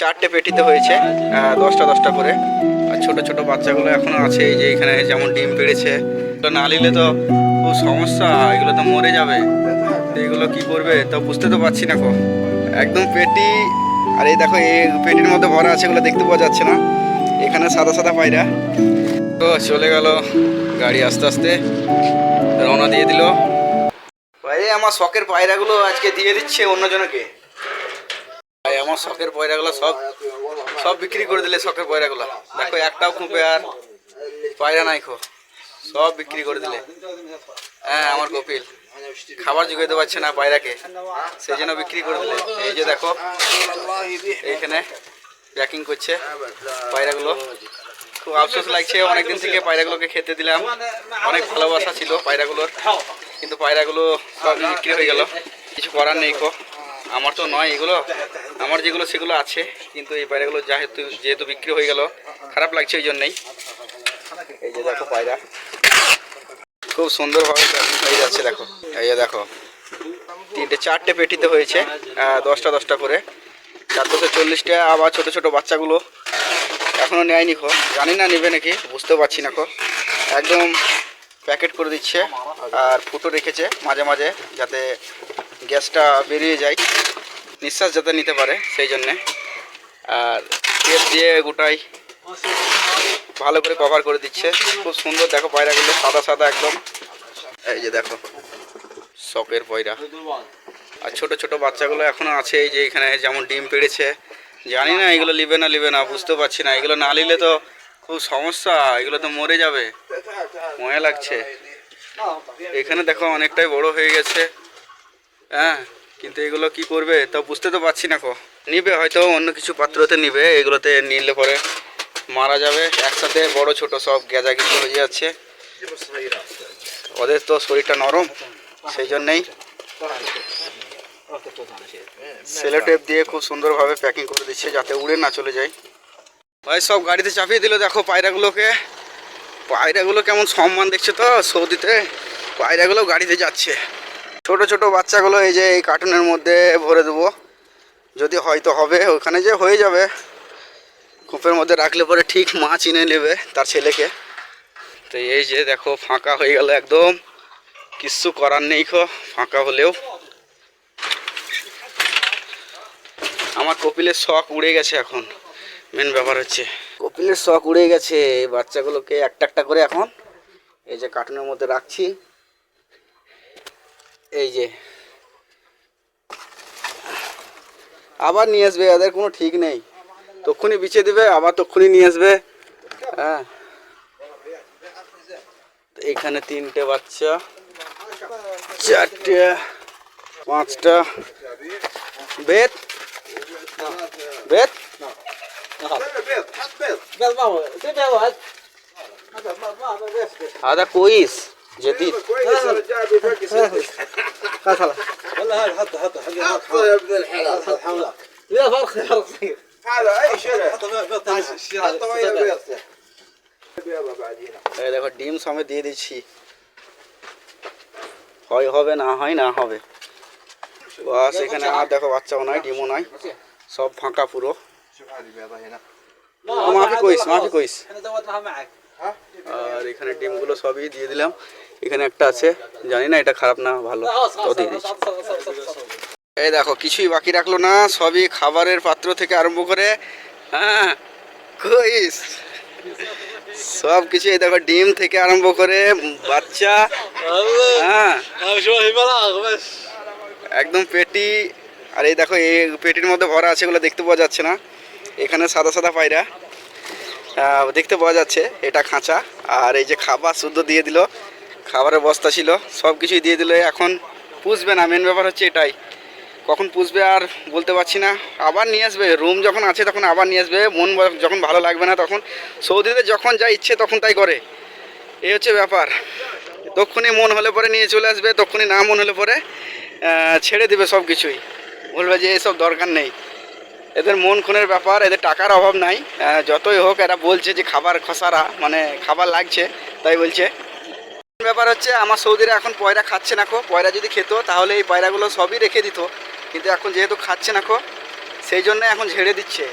চারটে পেটিতে হয়েছে 10টা 10টা করে। আর ছোট ছোট বাচ্চাগুলো এখনো আছে, এই যে এখানে যেমন ডিম পেড়েছে। এগুলো না নিলে তো খুব সমস্যা, এগুলো তো মরে যাবে। তো এগুলো কি করবে তো বুঝতে তো পারছি না। একদম পেটি, আর এই দেখো এই পেটির মধ্যে ভরা আছে, এগুলো দেখতে পাওয়া যাচ্ছে না। এখানে সাদা সাদা পায়রা তো চলে গেল গাড়ি, আস্তে আস্তে রওনা দিয়ে দিল। ভাই আমার শখের পায়রাগুলো আজকে দিয়ে দিচ্ছে অন্যজনকে। ভাই আমার শখের পায়রাগুলো সব সব বিক্রি করে দিলে। শখের পায়রাগুলো দেখো, একটাও খুঁপে আর পায়রা নাই খো, সব বিক্রি করে দিলে। হ্যাঁ আমার কপিল খাবার জোগাইতে পারছে না পায়রাকে, সেই জন্য বিক্রি করে দিলে। এই যে দেখো এইখানে প্যাকিং করছে পায়রাগুলো। খুব আফসোস লাগছে, অনেকদিন থেকে পায়রাগুলোকে খেতে দিলাম, অনেক ভালোবাসা ছিল পায়রাগুলোর, কিন্তু পায়রাগুলো সব বিক্রি হয়ে গেল। কিছু করার নেই খো, আমার তো নয় এগুলো, আমার যেগুলো সেগুলো আছে, কিন্তু এই পায়রাগুলো যেহেতু বিক্রি হয়ে গেল খারাপ লাগছে ওই জন্যই। এই যে দেখো পায়রা খুব সুন্দরভাবে প্যাকিং হয়ে যাচ্ছে। দেখো এই যে দেখো চারটে পেটিতে হয়েছে 10টা 10টা করে, 440টা। আবার ছোট ছোট বাচ্চাগুলো এখনও নেয়নি খো, জানি না নেবে নাকি, বুঝতেও পারছি না খো। একদম প্যাকেট করে দিচ্ছে আর ফুটো রেখেছে মাঝে মাঝে, যাতে গ্যাসটা বেরিয়ে যায়, নিঃশ্বাস যাতে নিতে পারে সেই জন্যে। আর টেপ দিয়ে গোটাই ভালো করে কভার করে দিচ্ছে। খুব সুন্দর দেখো পায়রাগুলো, সাদা সাদা একদম। এই যে দেখো শখের পায়রা, আর ছোট ছোট বাচ্চাগুলো এখনো আছে, এই যে এখানে যেমন ডিম পেড়েছে। জানি না এগুলো নিবে না বুঝতে পারছি না। এগুলো না নিলে তো খুব সমস্যা, এগুলো তো মরে যাবে, ময়া লাগছে। এখানে দেখো অনেকটাই বড় হয়ে গেছে। হ্যাঁ কিন্তু এগুলো কি করবে তা বুঝতে তো পারছি না খো। নিবে হয়তো অন্য কিছু পাত্রতে নিবে, এগুলোতে নিলে পরে মারা যাবে একসাথে। বড় ছোট সব গেজাগেজি হয়ে যাচ্ছে, ওদের তো শরীরটা নরম, সেই জন্যেই সেলো টেপ দিয়ে খুব সুন্দরভাবে প্যাকিং করে দিচ্ছে যাতে উড়ে না চলে যায়। ভাই সব গাড়িতে চাপিয়ে দিল। দেখো পায়রাগুলোকে, পায়রাগুলো কেমন সম্মান দেখছে তো সৌদিতে, পায়রাগুলো গাড়িতে যাচ্ছে। ছোট ছোট বাচ্চাগুলো এই যে এই কার্টুনের মধ্যে ভরে দেবো, যদি হয়তো হবে, ওখানে যে হয়ে যাবে। কূপের মধ্যে রাখলে পরে ঠিক মা চিনে নেবে তার ছেলেকে। তো এই যে দেখো ফাঁকা হয়ে গেল একদম, কিচ্ছু করার নেই খো, ফাঁকা হলেও। আমার কপিলের শখ উড়ে গেছে এখন, মেন ব্যাপার হচ্ছে কপিলের শখ উড়ে গেছে। এই বাচ্চাগুলোকে একটা একটা করে এখন এই যে কার্টুনের মধ্যে রাখছি। এই যে আবার নিয়ে আসবে, এদের কোনো ঠিক নেই, তক্ষুনি বিছিয়ে দেবে আবার তক্ষুনি নিয়ে আসবে। হ্যাঁ এখানে 3টে বাচ্চা, 4টে, 5টা। বেত বেত هذا كويس جديد. والله هذا حطه حطه يا ابن الحلال. لا فرق هذا اي شيء حطه ويا بيضته بيضه بعد هنا. এই দেখো ডিম সমেত দিয়ে দিচ্ছি, হয় হবে না হয় না হবে। বাস এখানে আর দেখো বাচ্চাও নাই ডিমও নাই, সব ফাঁকা পুরো। شوف هذه بيضه هنا. মাফি কইস মাফি কইস। আর এখানে ডিমগুলো সবই দিয়ে দিলাম। এখানে একটা আছে, জানি না এটা খারাপ না ভালো, তো দিয়ে দিচ্ছি। এই দেখো কিছুই বাকি রাখলো না, সবই খাবারের পাত্র থেকে আরম্ভ করে। হ্যাঁ কইস সব কিছু, এই দেখো ডিম থেকে আরম্ভ করে বাচ্চা। হ্যাঁ একদম পেটি, আর এই দেখো এই পেটির মধ্যে ভরা আছে, এগুলো দেখতে পাওয়া যাচ্ছে না। এখানে সাদা সাদা পায়রা দেখতে পাওয়া যাচ্ছে, এটা খাঁচা। আর এই যে খাবার শুদ্ধ দিয়ে দিল, খাবারের বস্তা ছিল, সব কিছুই দিয়ে দিল। এখন পুষবে না, মেন ব্যাপার হচ্ছে এটাই, কখন পুষবে আর বলতে পারছি না। আবার নিয়ে আসবে, রুম যখন আছে তখন আবার নিয়ে আসবে, মন যখন ভালো লাগবে না তখন। সৌদিতে যখন যা ইচ্ছে তখন তাই করে, এই হচ্ছে ব্যাপার। তক্ষুনি মন হলে পরে নিয়ে চলে আসবে, তক্ষুনি না মন হলে পরে ছেড়ে দেবে সব কিছুই, বলবে যে এসব দরকার নেই। এদের মন খুনের ব্যাপার, এদের টাকার অভাব নাই। যতই হোক এরা বলছে যে খাবার খসারা, মানে খাবার লাগছে তাই বলছে। ব্যাপার হচ্ছে আমার সৌদিরা এখন পয়রা খাচ্ছে না খো, পয়রা যদি খেত তাহলে এই পয়রাগুলো সবই রেখে দিত, কিন্তু এখন যেহেতু খাচ্ছে না খো সেই জন্য এখন ঝেড়ে দিচ্ছে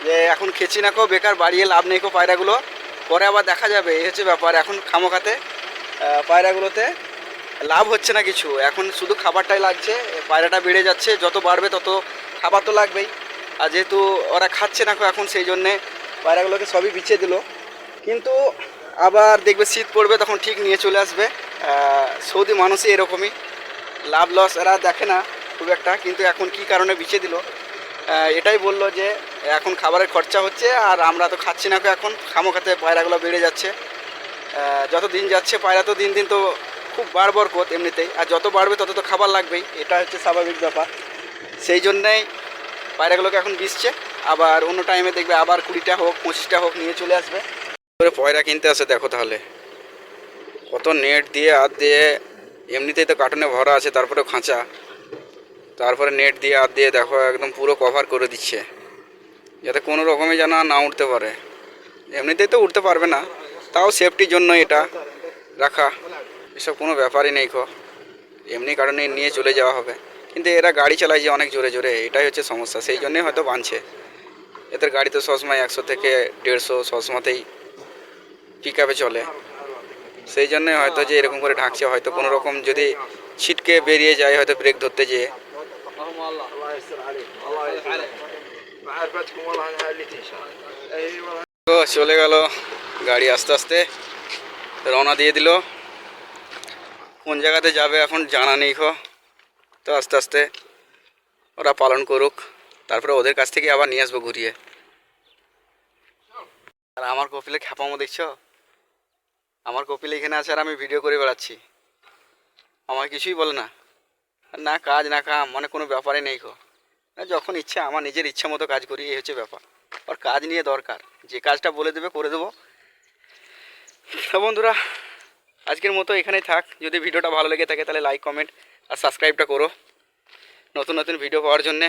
যে এখন খেচি না কো বেকার বাড়িয়ে লাভ নেই কো পায়রাগুলো, পরে আবার দেখা যাবে। এই হচ্ছে ব্যাপার। এখন খামোখাতে পায়রাগুলোতে লাভ হচ্ছে না কিছু, এখন শুধু খাবারটাই লাগছে। পায়রাটা বেড়ে যাচ্ছে, যত বাড়বে তত খাবার তো লাগবেই। আর যেহেতু ওরা খাচ্ছে না এখন, সেই জন্যে পায়রাগুলোকে সবই বিছিয়ে দিল। কিন্তু আবার দেখবে শীত পড়বে, তখন ঠিক নিয়ে চলে আসবে। সৌদি মানুষই এরকমই, লাভ লস এরা দেখে না খুব একটা। কিন্তু এখন কি কারণে বিছিয়ে দিল, এটাই বললো যে এখন খাবারের খরচা হচ্ছে আর আমরা তো খাচ্ছি না এখন, খামোখাতে পায়রাগুলো বেড়ে যাচ্ছে। যত দিন যাচ্ছে পায়রা তো দিন দিন তো খুব বাড়বরকত এমনিতেই, আর যত বাড়বে তত তো খাবার লাগবেই, এটা হচ্ছে স্বাভাবিক ব্যাপার। সেই জন্যেই পায়রাগুলোকে এখন বিছছে। আবার অন্য টাইমে দেখবে আবার 20টা হোক 25টা হোক নিয়ে চলে আসবে। পয়রা কিনতে আসে দেখো তাহলে কত নেট দিয়ে হাত দিয়ে, এমনিতেই তো কার্টুনে ভরা আছে, তারপরে খাঁচা, তারপরে নেট দিয়ে হাত দিয়ে দেখো একদম পুরো কভার করে দিচ্ছে, যাতে কোনো রকমে যেন না উঠতে পারে। এমনিতেই তো উঠতে পারবে না, তাও সেফটির জন্য এটা রাখা। এসব কোনো ব্যাপারই নেই খো, এমনি কারণে নিয়ে চলে যাওয়া হবে। কিন্তু এরা গাড়ি চালায় যে অনেক জোরে জোরে, এটাই হচ্ছে সমস্যা। সেই জন্যই হয়তো বাঁধছে। এদের গাড়ি তো সবসময় 100 থেকে 150 সবসময়তেই পিক আপে চলে। সেই জন্যই হয়তো যে এরকম করে ঢাকছে, হয়তো কোনো রকম যদি ছিটকে বেরিয়ে যায় হয়তো ব্রেক ধরতে যেয়ে। তো চলে গেল গাড়ি, আস্তে আস্তে রওনা দিয়ে দিল। কোন জায়গাতে যাবে এখন জানা নেই খো, তো আস্তে আস্তে ওরা পালন করুক, তারপরে ওদের কাছ থেকে আবার নিয়ে আসবো ঘুরিয়ে। আর আমার কপিলে খ্যাপামো দেখছো, আমার কপিল এখানে আছে আর আমি ভিডিও করে বেড়াচ্ছি, আমায় কিছুই বলে না, না কাজ না কাম, মানে কোনো ব্যাপারে নেই খো। যখন ইচ্ছা আমার নিজের ইচ্ছা মতো কাজ করি, এই হচ্ছে ব্যাপার। আর কাজ নিয়ে দরকার, যে কাজটা বলে দেবে করে দেবো। তো বন্ধুরা আজকের মতো এখানেই থাক। যদি ভিডিওটা ভালো লেগে থাকে তাহলে লাইক কমেন্ট আর সাবস্ক্রাইবটা করো নতুন নতুন ভিডিও পাওয়ার জন্যে।